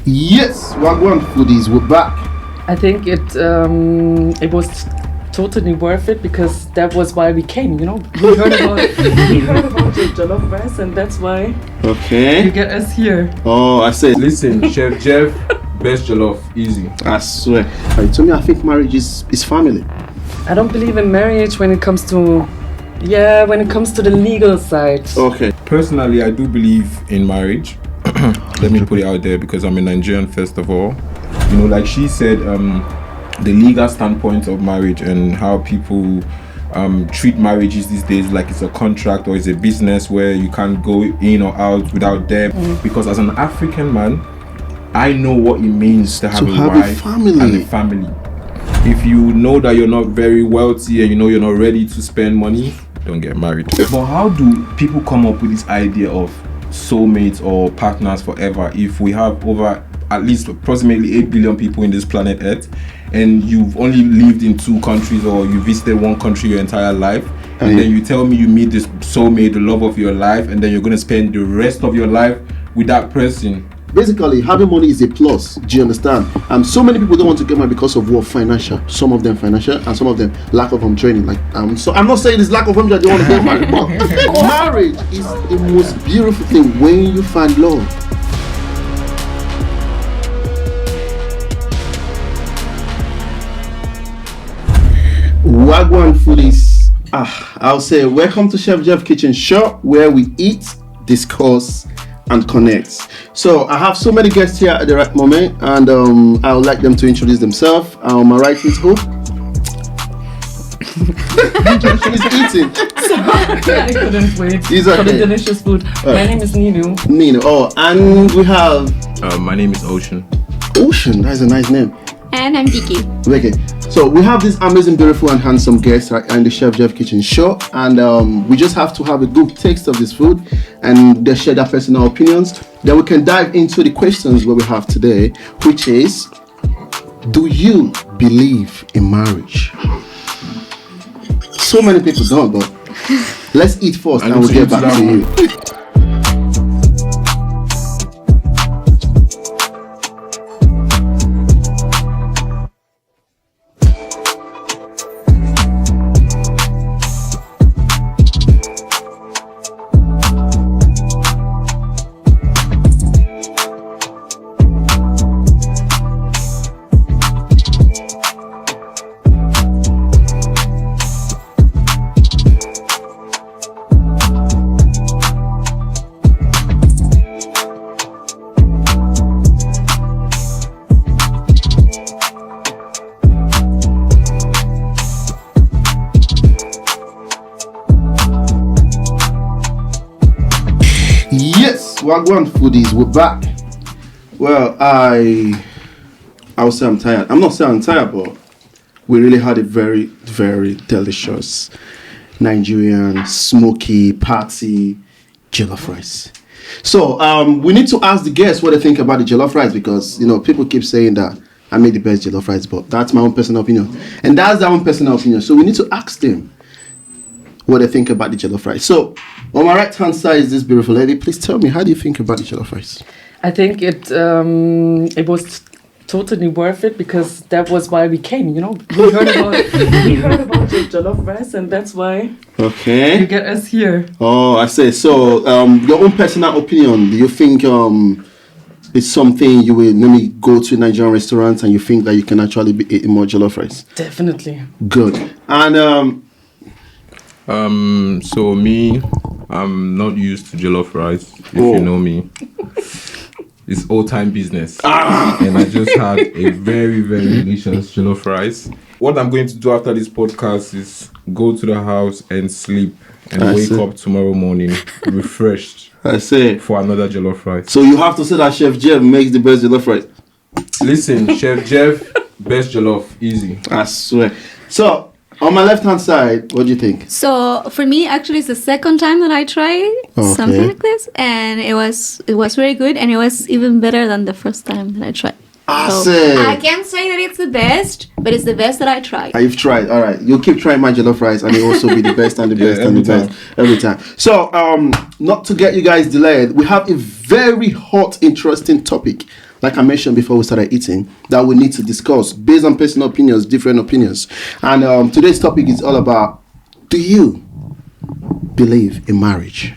Yes, Wagwan foodies, we're back. I think it was totally worth it because that was why we came. We heard about the jollof rice, and that's why Okay. you get us here. Oh, I said, Listen, Chef Jeff, best jollof, easy. I swear. To me, I think marriage is family. I don't believe in marriage when it comes to the legal side. Okay. Personally, I do believe in marriage. Let me put it out there because I'm a Nigerian first of all. Like she said, the legal standpoint of marriage and how people treat marriages these days like it's a contract or it's a business where you can't go in or out without them. Because as an African man, I know what it means to have a wife and a family. If you know that you're not very wealthy and you're not ready to spend money, don't get married. But how do people come up with this idea of soulmates or partners forever if we have over at least approximately 8 billion people in this planet Earth and you've only lived in 2 countries or you visited 1 country your entire life, and then you tell me you meet this soulmate, the love of your life, and then you're going to spend the rest of your life with that person? Basically, having money is a plus. Do you understand? So many people don't want to get married because of what? Financial. Some of them financial, and some of them lack of home training. So I'm not saying it's lack of home training. They want to get married, but marriage is the most beautiful thing when you find love. Wagwan foodies. I'll say welcome to Chefjeffkitchen show where we eat, discuss, and connect. So I have so many guests here at the right moment, and I would like them to introduce themselves. My right is who? She's eating. I couldn't wait It's for the okay. delicious food. My name is Nilu. Nino. Oh, and we have My name is Ocean. Ocean. That's a nice name. And I'm Vicky. Okay. So we have this amazing, beautiful, and handsome guest right in the Chefjeffkitchen show, and we just have to have a good taste of this food, and they share their personal opinions. Then we can dive into the questions what we have today, which is, do you believe in marriage? So many people don't, but let's eat first, and we'll get back to you. Yes, Wagwan foodies, we're back. Well, I would say I'm tired. I'm not saying I'm tired, but we really had a very, very delicious Nigerian smoky party jollof rice. So we need to ask the guests what they think about the jollof rice, because people keep saying that I made the best jollof rice, but that's my own personal opinion, and that's their own personal opinion. So we need to ask them what they think about the jollof rice. So on my right hand side is this beautiful lady. Please tell me, how do you think about the jollof rice? I think it was totally worth it because that was why we came. We heard about the jollof rice, and that's why Okay. you get us here. Oh, I say. So your own personal opinion, do you think it's something you will maybe go to a Nigerian restaurant and you think that you can actually be eating more jollof rice? Definitely. Good. And So me, I'm not used to jollof rice, if you know me. It's all-time business. And I just had a very, very delicious jollof rice. What I'm going to do after this podcast is go to the house and sleep and wake up tomorrow morning refreshed. I say. For another jollof rice. So you have to say that Chef Jeff makes the best jollof rice. Listen, Chef Jeff, best jollof, easy. I swear. So on my left hand side, what do you think? So for me, actually, it's the second time that I tried something like this, and it was very good, and it was even better than the first time that I tried. I can't say that it's the best, but it's the best that I tried. You've tried, all right. You'll keep trying my jollof rice, and it'll also be the best and the best and the best every time. So, not to get you guys delayed, we have a very hot, interesting topic like I mentioned before we started eating, that we need to discuss based on personal opinions, different opinions. And today's topic is all about, do you believe in marriage?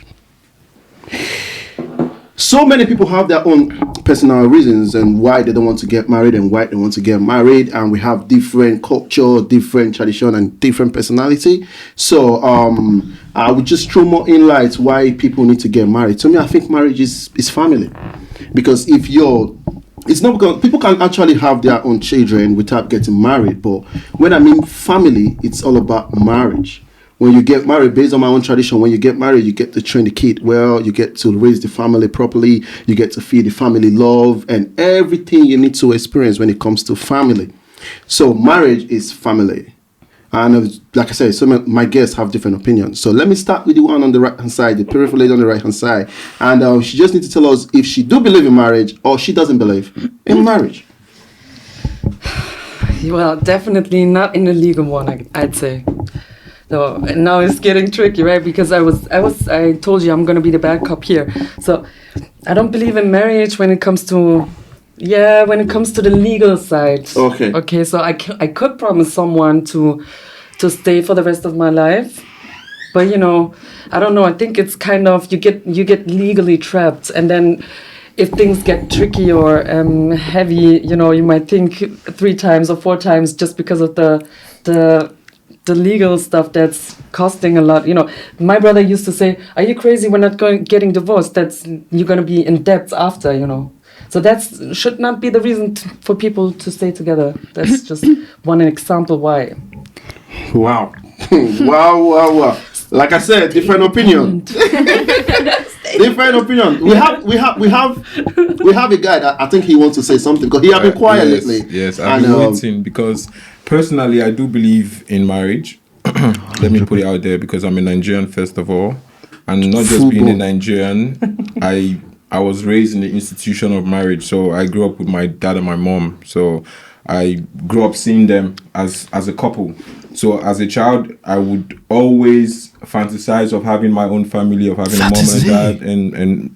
So many people have their own personal reasons and why they don't want to get married and why they want to get married, and we have different culture, different tradition, and different personality. So I would just throw more insights why people need to get married. To me, I think marriage is family, because it's not because people can actually have their own children without getting married, but when I mean family, it's all about marriage. When you get married, based on my own tradition, when you get married, you get to train the kid well, you get to raise the family properly, you get to feed the family love, and everything you need to experience when it comes to family. So marriage is family. And like I said, some of my guests have different opinions. So let me start with the one on the right-hand side, the beautiful lady on the right-hand side. And she just needs to tell us if she do believe in marriage or she doesn't believe in marriage. Well, definitely not in a legal one, I'd say. So now it's getting tricky, right? Because I told you I'm gonna be the bad cop here. So I don't believe in marriage when it comes to the legal side. Okay. Okay. So I could promise someone to stay for the rest of my life, but I don't know. I think it's kind of you get legally trapped, and then if things get tricky or heavy, you might think 3 times or 4 times just because of the legal stuff that's costing a lot. My brother used to say, "Are you crazy? We're not getting divorced. You're going to be in debt after." So that should not be the reason for people to stay together. That's just one example why. Wow. Wow. Like I said, different opinion. Different opinion. We have a guy that I think he wants to say something because he has been quiet lately. Yes, I've been waiting because personally I do believe in marriage. Let me put it out there because I'm a Nigerian first of all, and not just being a Nigerian. I was raised in the institution of marriage, so I grew up with my dad and my mom. So I grew up seeing them as a couple. So as a child, I would always fantasize of having my own family, of having a mom and dad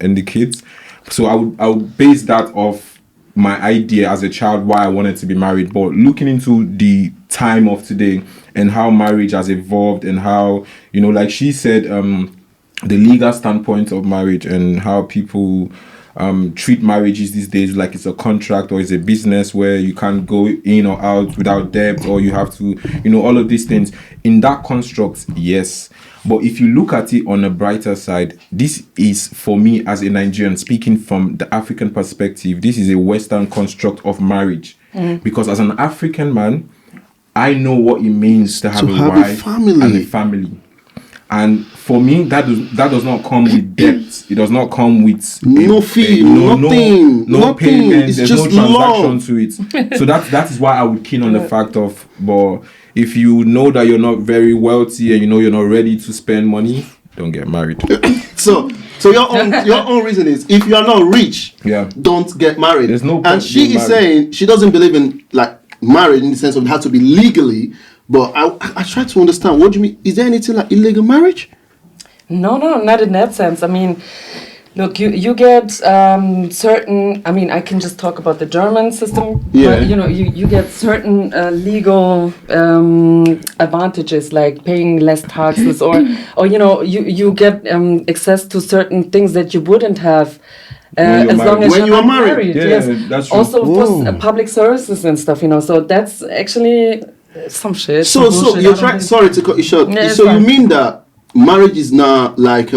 and the kids. So I would base that off my idea as a child why I wanted to be married. But looking into the time of today and how marriage has evolved and how, like she said, the legal standpoint of marriage and how people treat marriages these days like it's a contract or it's a business where you can't go in or out without debt, or you have to, all of these things. In that construct, yes. But if you look at it on a brighter side, this is, for me as a Nigerian, speaking from the African perspective, this is a Western construct of marriage. Because as an African man, I know what it means to have a wife and a family. And for me, that does not come with debt. It does not come with no fee, nothing, no payment. It's there's just no transaction to it. So that is why I would keen on the fact of, but if you know that you're not very wealthy and you're not ready to spend money, don't get married. So your own reason is, if you are not rich, don't get married. There's no point. And she is saying she doesn't believe in marriage in the sense of it has to be legally. But I try to understand, what do you mean? Is there anything like illegal marriage? No, not in that sense. I mean, look, you get certain, I can just talk about the German system. Yeah. But, you get certain legal advantages, like paying less taxes or you get access to certain things that you wouldn't have as long as you're married. Yeah, yes. That's true. Also, of course, public services and stuff, so that's actually some shit. So you're trying. Sorry to cut you short. Yeah, so you mean that marriage is not like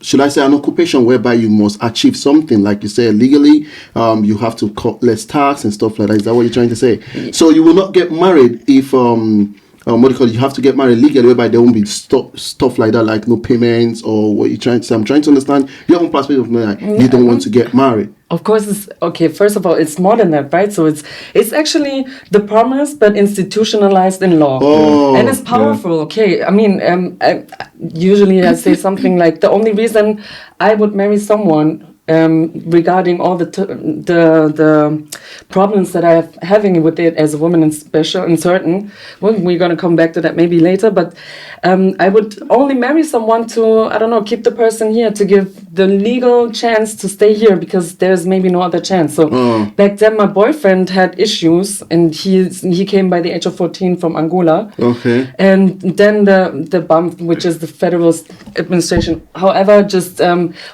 should I say an occupation whereby you must achieve something, like you say legally, you have to cut less tax and stuff like that? Is that what you're trying to say? So you will not get married if what do you call it? You have to get married legally, whereby there won't be stuff like that, like no payments or what you're trying to say. I'm trying to understand your own perspective of like you don't want to get married. Of course, it's okay. First of all, it's more than that, right? So it's actually the promise, but institutionalized in law, and it's powerful. Yeah. Okay, usually I say something like the only reason I would marry someone regarding all the problems that I'm having with it as a woman, in special in certain. Well, we're gonna come back to that maybe later. But I would only marry someone to, I don't know, keep the person here, to give the legal chance to stay here, because there's maybe no other chance. So back then my boyfriend had issues, and he came by the age of 14 from Angola. Okay. And then the BAMF, which is the federal administration, however, just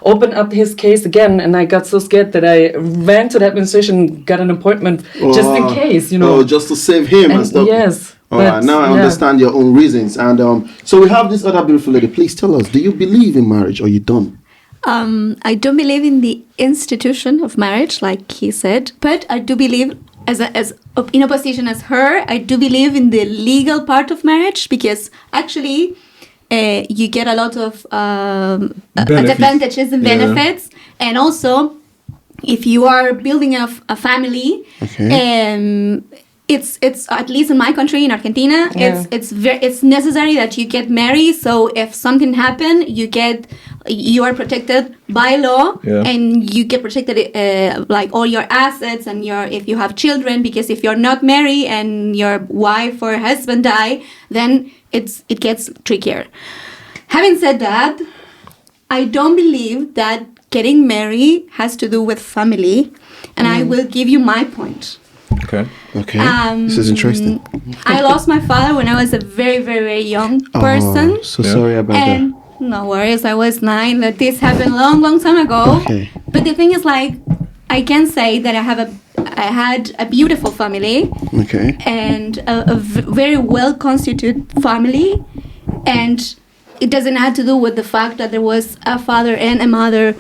opened up his case again, and I got so scared that I ran to the administration, got an appointment just in case, you know. Oh, just to save him and stuff. Yes. All right, now I understand your own reasons. And so we have this other beautiful lady. Please tell us, do you believe in marriage, or you don't? I don't believe in the institution of marriage, like he said, but I do believe, as in opposition as her, I do believe in the legal part of marriage, because actually you get a lot of advantages and benefits, and also if you are building a family, it's at least in my country, in Argentina, it's necessary that you get married. So if something happens, you are protected by law, and you get protected like all your assets and if you have children, because if you're not married and your wife or husband die, then it gets trickier. Having said that, I don't believe that getting married has to do with family, and I will give you my point. Okay. This is interesting. I lost my father when I was a very, very, very young person. So sorry about that. No worries, I was 9. This happened long time ago. Okay. But the thing is, like, I can say that I had a beautiful family. Okay. And a very well constituted family, and it doesn't have to do with the fact that there was a father and a mother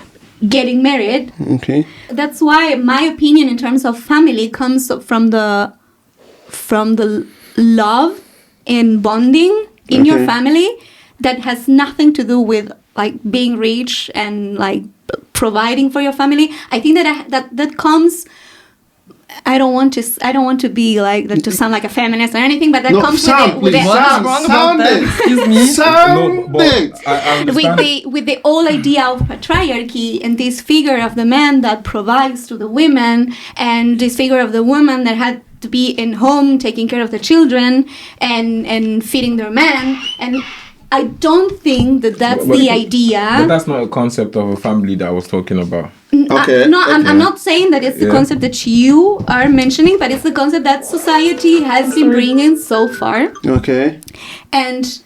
getting married. Okay. That's why my opinion in terms of family comes from the love and bonding in your family, that has nothing to do with like being rich and like providing for your family. I think that comes. I don't want to be like to sound like a feminist or anything, but that comes with the whole idea of patriarchy, and this figure of the man that provides to the women, and this figure of the woman that had to be in home taking care of the children and feeding their man. And I don't think that's the idea. But that's not a concept of a family that I was talking about. I'm not saying that it's the concept that you are mentioning, but it's the concept that society has been bringing so far. Okay. And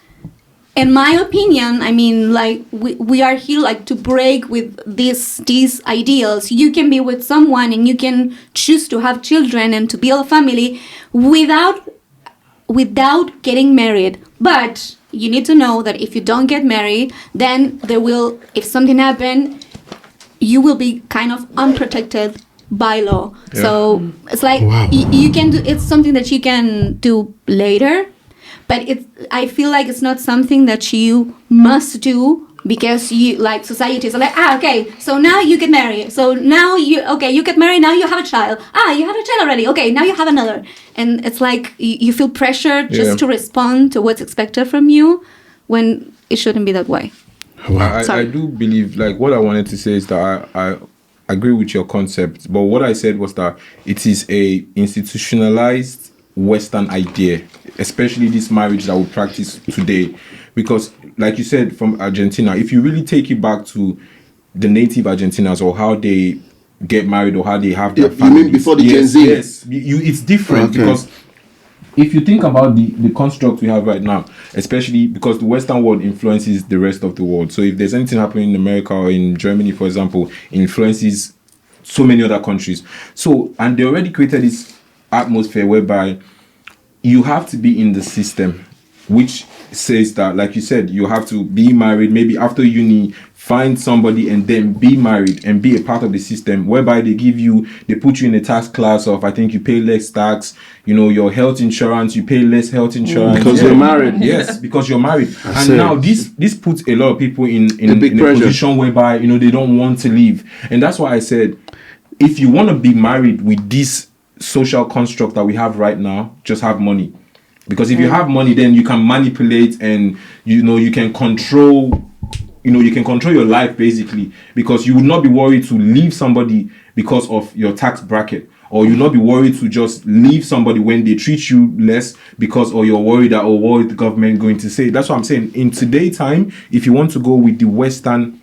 in my opinion, I mean, like, we are here like to break with these ideals. You can be with someone and you can choose to have children and to build a family without getting married. But you need to know that if you don't get married, then if something happens, you will be kind of unprotected by law. Yeah. So it's like you can do. It's something that you can do later, but I feel like it's not something that you must do, because you, like, society is like, okay, so now you get married. So now you get married. Now you have a child. You have a child already. Okay, now you have another. And it's like you feel pressure just to respond to what's expected from you, when it shouldn't be that way. Wow. I do believe, like, what I wanted to say is that I agree with your concept, but what I said was that it is a institutionalized Western idea, especially this marriage that we practice today. Because, like you said, from Argentina, if you really take it back to the native Argentinians, or how they get married, or how they have their families. You mean before the Gen Z? Yes, it's different, because if you think about the construct we have right now, especially because the Western world influences the rest of the world. So if there's anything happening in America or in Germany, for example, it influences so many other countries. So, and they already created this atmosphere whereby you have to be in the system, which says that, like you said, you have to be married, maybe after uni, find somebody and then be married and be a part of the system, whereby they put you in a tax class of, I think you pay less tax, your health insurance, you pay less health insurance. Because you're married. Yes, because you're married. And now this puts a lot of people in a position whereby, they don't want to leave. And that's why I said, if you want to be married with this social construct that we have right now, just have money. Because if you have money, then you can manipulate and you can control you can control your life basically, because you would not be worried to leave somebody because of your tax bracket, or you'll not be worried to just leave somebody when they treat you less because, or you're worried that, what is the government going to say? That's what I'm saying. In today's time, if you want to go with the Western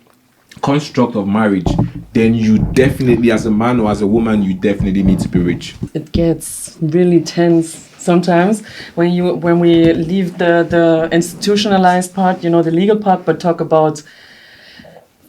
construct of marriage, then you definitely, as a man or as a woman, you definitely need to be rich. It gets really tense sometimes when we leave the institutionalized part, the legal part, but talk about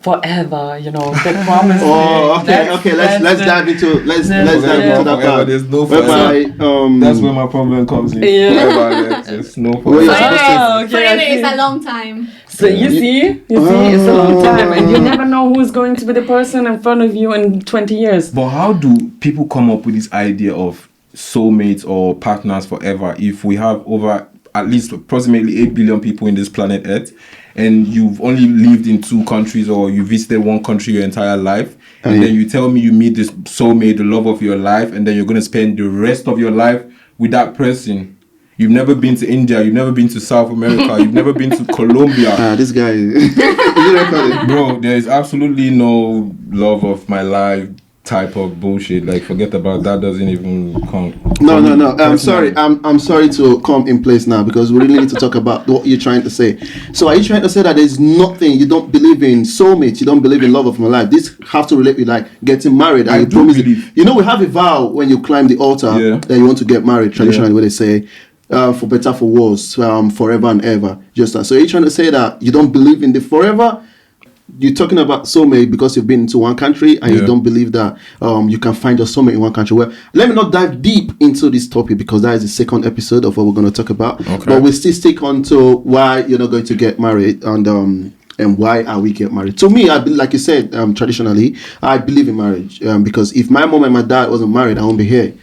forever, the promise. Okay. Let's dive into that part. There's no forever. That's where my problem comes in. Yeah. There's no forever. Forever is a long time. So you see, it's a long time, and you never know who's going to be the person in front of you in 20 years. But how do people come up with this idea of soulmates or partners forever if we have over at least approximately 8 billion people in this planet Earth, and you've only lived in 2 countries, or you visited one country your entire life, and then you tell me you meet this soulmate, the love of your life, and then you're going to spend the rest of your life with that person? You've never been to India, you've never been to South America, you've never been to Colombia. This guy bro, there is absolutely no love of my life type of bullshit. Like, forget about that. Doesn't even count. No. I'm sorry. I'm sorry to come in place now, because we really need to talk about what you're trying to say. So are you trying to say that there's nothing, you don't believe in soulmates, you don't believe in love of my life? This have to relate with like getting married. And I do believe. We have a vow when you climb the altar that you want to get married. Traditionally, where they say, for better, for worse, forever and ever. Just that. So are you trying to say that you don't believe in the forever? You're talking about soulmate because you've been into one country and you don't believe that you can find your soulmate in one country. Well, let me not dive deep into this topic, because that is the second episode of what we're going to talk about. Okay. But we still stick on to why you're not going to get married and why are we get married. To me, like you said, traditionally, I believe in marriage because if my mom and my dad wasn't married, I won't be here.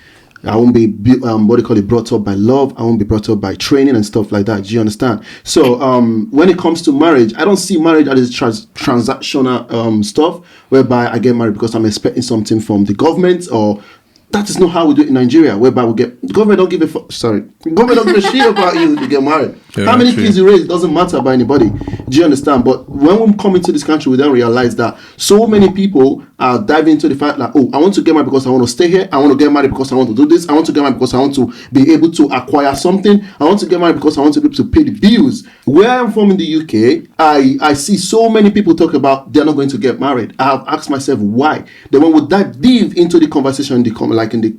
I won't be brought up by love. I won't be brought up by training and stuff like that. Do you understand? So when it comes to marriage, I don't see marriage as transactional stuff whereby I get married because I'm expecting something from the government, or that is not how we do it in Nigeria, whereby the government don't give a shit about you if you get married. How many kids you raise, it doesn't matter about anybody. Do you understand? But when we come into this country, we then realize that so many people are diving into the fact that, I want to get married because I want to stay here. I want to get married because I want to do this. I want to get married because I want to be able to acquire something. I want to get married because I want to be able to pay the bills. Where I'm from in the UK, I see so many people talk about they're not going to get married. I have asked myself why. Then when we dive deep into the conversation,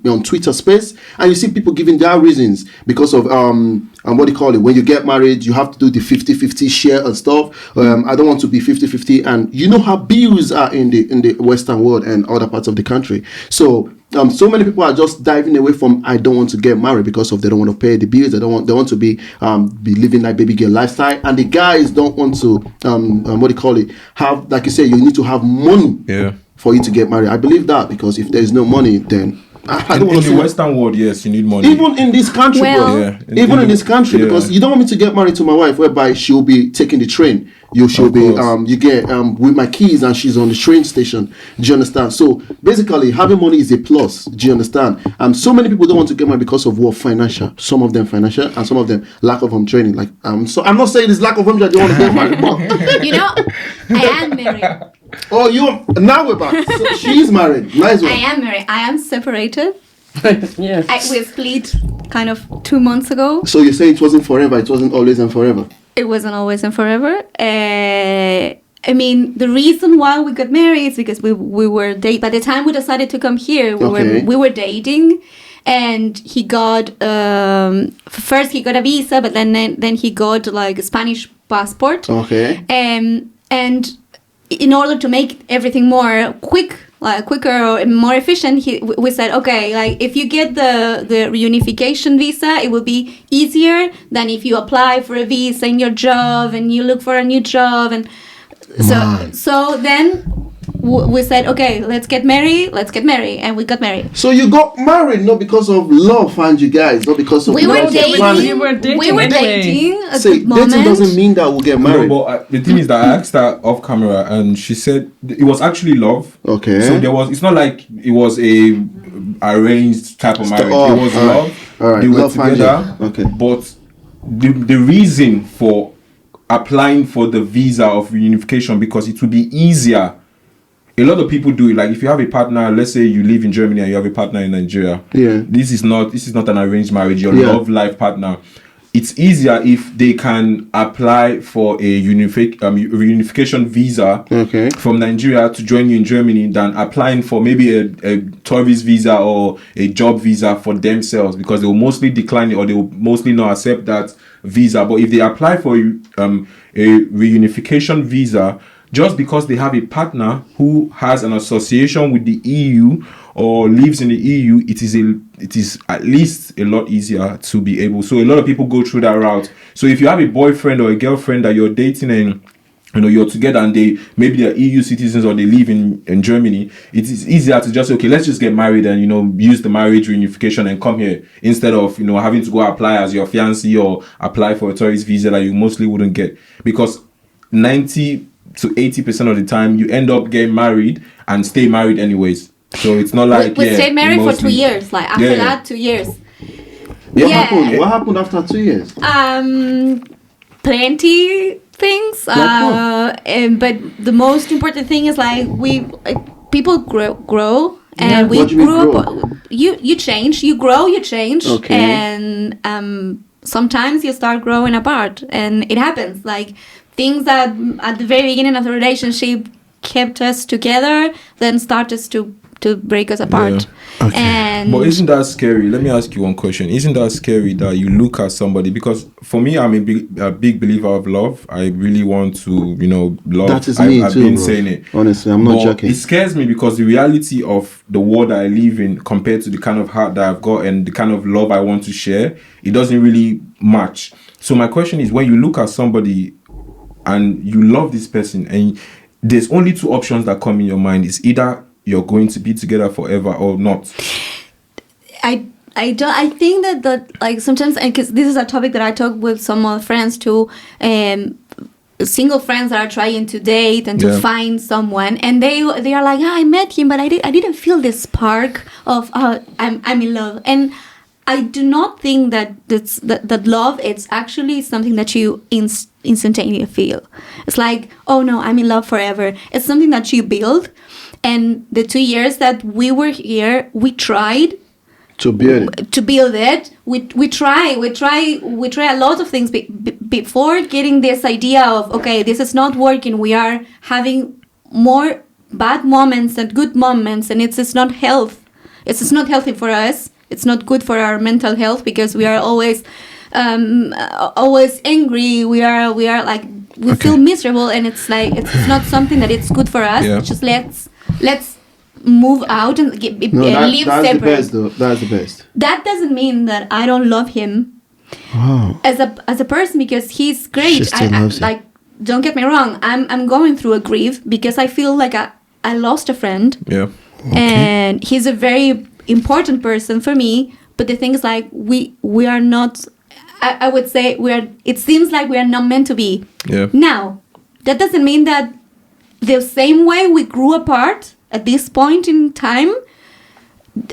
on Twitter space, and you see people giving their reasons because of what do you call it? When you get married, you have to do the 50-50 share and stuff. I don't want to be 50-50, and you know how bills are in the Western world and other parts of the country. So so many people are just diving away from I don't want to get married because of they don't want to pay the bills. They want to be living like baby girl lifestyle, and the guys don't want to what do you call it? Have, like you say, you need to have money for you to get married. I believe that, because if there's no money, then I don't in the Western world, yes, you need money. Even in this country, in this country, because you don't want me to get married to my wife whereby she'll be taking the train. She'll be with my keys and she's on the train station. Do you understand? So basically, having money is a plus. Do you understand? So many people don't want to get married because of what? Financial. Some of them financial, and some of them lack of home training. Like so I'm not saying it's lack of home training. They want to get married, but I am married. Oh, now we're back. So she's married. Nice one. I am married. I am separated. Yes. We split kind of 2 months ago. So you say it wasn't forever. It wasn't always and forever. It wasn't always and forever. I mean, the reason why we got married is because we were dating. By the time we decided to come here, we were dating, and he got first he got a visa, but then he got like a Spanish passport. Okay. And in order to make everything more quicker or more efficient, we said, okay, like if you get the reunification visa, it will be easier than if you apply for a visa in your job and you look for a new job. And so then we said, okay, let's get married, and we got married. So you got married not because of love, and you guys, not because of we were dating. We were dating. We were dating. Dating doesn't mean that we'll get married. No, but the thing is that I asked her off camera, and she said it was actually love. Okay. So it's not like it was a arranged type of marriage. It was love. All right. They were together. Okay. But the reason for applying for the visa of reunification because it will be easier. A lot of people do it. Like if you have a partner, let's say you live in Germany and you have a partner in Nigeria. Yeah. This is not an arranged marriage. Your love life partner. It's easier if they can apply for a reunification visa from Nigeria to join you in Germany than applying for maybe a tourist visa or a job visa for themselves, because they will mostly decline it or they will mostly not accept that visa. But if they apply for a reunification visa, just because they have a partner who has an association with the EU or lives in the EU, it is at least a lot easier to be able. So a lot of people go through that route. So if you have a boyfriend or a girlfriend that you're dating and you're together and maybe they're EU citizens or they live in Germany, it is easier to just say, okay, let's just get married and use the marriage reunification and come here, instead of having to go apply as your fiancé or apply for a tourist visa that you mostly wouldn't get, because 90 to 80% of the time you end up getting married and stay married anyways. So it's not like we stayed married for 2 years. Like after that, 2 years. What happened after 2 years? Plenty things. But the most important thing is like people grow and we grew up. You change. You grow. You change. Okay. And sometimes you start growing apart, and it happens. Like things that at the very beginning of the relationship kept us together then started to break us apart. Yeah. Okay. And but isn't that scary? Let me ask you one question. Isn't that scary that you look at somebody? Because for me, I'm a big believer of love. I really want to, love. That is me I've too, been bro. saying it. Honestly, I'm not joking. It scares me because the reality of the world that I live in compared to the kind of heart that I've got and the kind of love I want to share, it doesn't really match. So my question is, when you look at somebody and you love this person and there's only two options that come in your mind, is either you're going to be together forever or not. I think that like sometimes, because this is a topic that I talk with some of friends too, single friends that are trying to date and to find someone, and they are like, I met him, but I didn't feel this spark of I'm in love. And I do not think that love it's actually something that you instantaneously feel. It's like, oh no, I'm in love forever. It's something that you build. And the 2 years that we were here, we tried to build it. We try a lot of things before getting this idea of, okay, this is not working. We are having more bad moments than good moments, and it's not health. It's not healthy for us. It's not good for our mental health because we are always angry. We are like we feel miserable, and it's like it's not something that it's good for us. Yeah. Just let's move out and live that's separate. The best, though. That's the best. That doesn't mean that I don't love him as a person, because he's great. She still loves like, don't get me wrong. I'm going through a grief because I feel like I lost a friend. Yeah. And he's a very important person for me. But the thing is, like, we are not. I would say it seems like we are not meant to be. Yeah. Now, that doesn't mean that the same way we grew apart at this point in time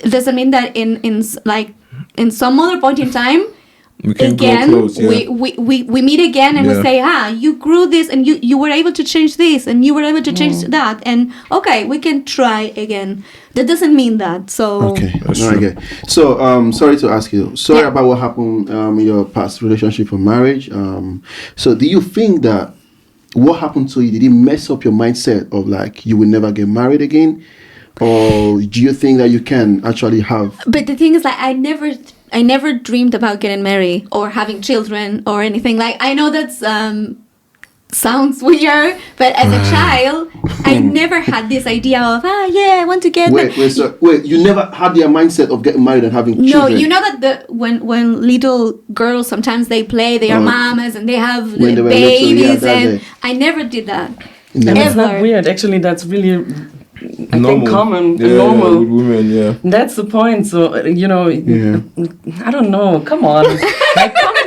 doesn't mean that in some other point in time we can again grow close, we meet again and we say, you grew this and you were able to change this and you were able to change that, and okay, we can try again. That doesn't mean that. So okay, okay. So sorry to ask you. Sorry about what happened in your past relationship or marriage. So do you think that what happened to you, did it mess up your mindset of like you will never get married again, or do you think that you can actually have? But the thing is, like, I never dreamed about getting married or having children or anything. Like, I know that's sounds weird, but as a child, I never had this idea of I want to get wait, you never had the mindset of getting married and having children? No, you know that when little girls sometimes they play, they are mamas and they have babies, and I never did that. And it's not weird. Actually, that's really I think common and normal. With women, That's the point. So I don't know. Come on, like, come on.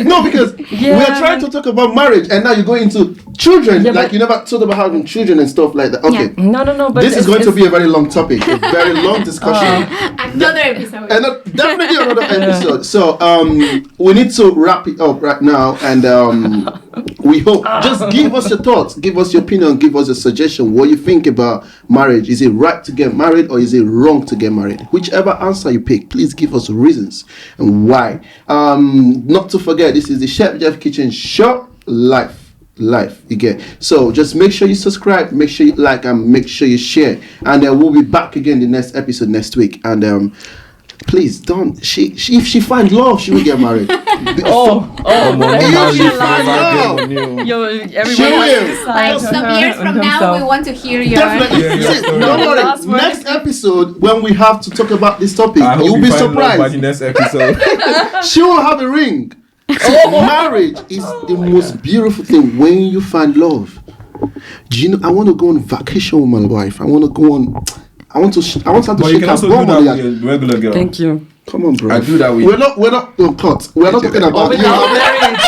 No, because we are trying to talk about marriage, and now you go into children. Like you never talked about having children and stuff like that. Okay. No. But this is going to be a very long topic, a very long discussion. Another episode. Definitely another episode. So we need to wrap it up right now, and we hope just give us your thoughts, give us your opinion, give us a suggestion. What you think about marriage? Is it right to get married or is it wrong to get married? Whichever answer you pick, please give us reasons and why. Not to forget, this is the Chefjeffkitchen show life again. So just make sure you subscribe, make sure you like, and make sure you share. And we'll be back again the next episode next week. And please don't. If she finds love, she will get married. Everyone like some years from now, we want to hear your. Definitely. Don't worry. Next episode, when we have to talk about this topic, you'll be surprised. By the next episode, she will have a ring. Marriage is the most beautiful thing when you find love. Do you know? I want to go on vacation with my wife. I want to go on. I want her to shake her bum on the regular girl. Thank you. Come on, bro. I do that with. We're not. Cut. We're not talking about marriage.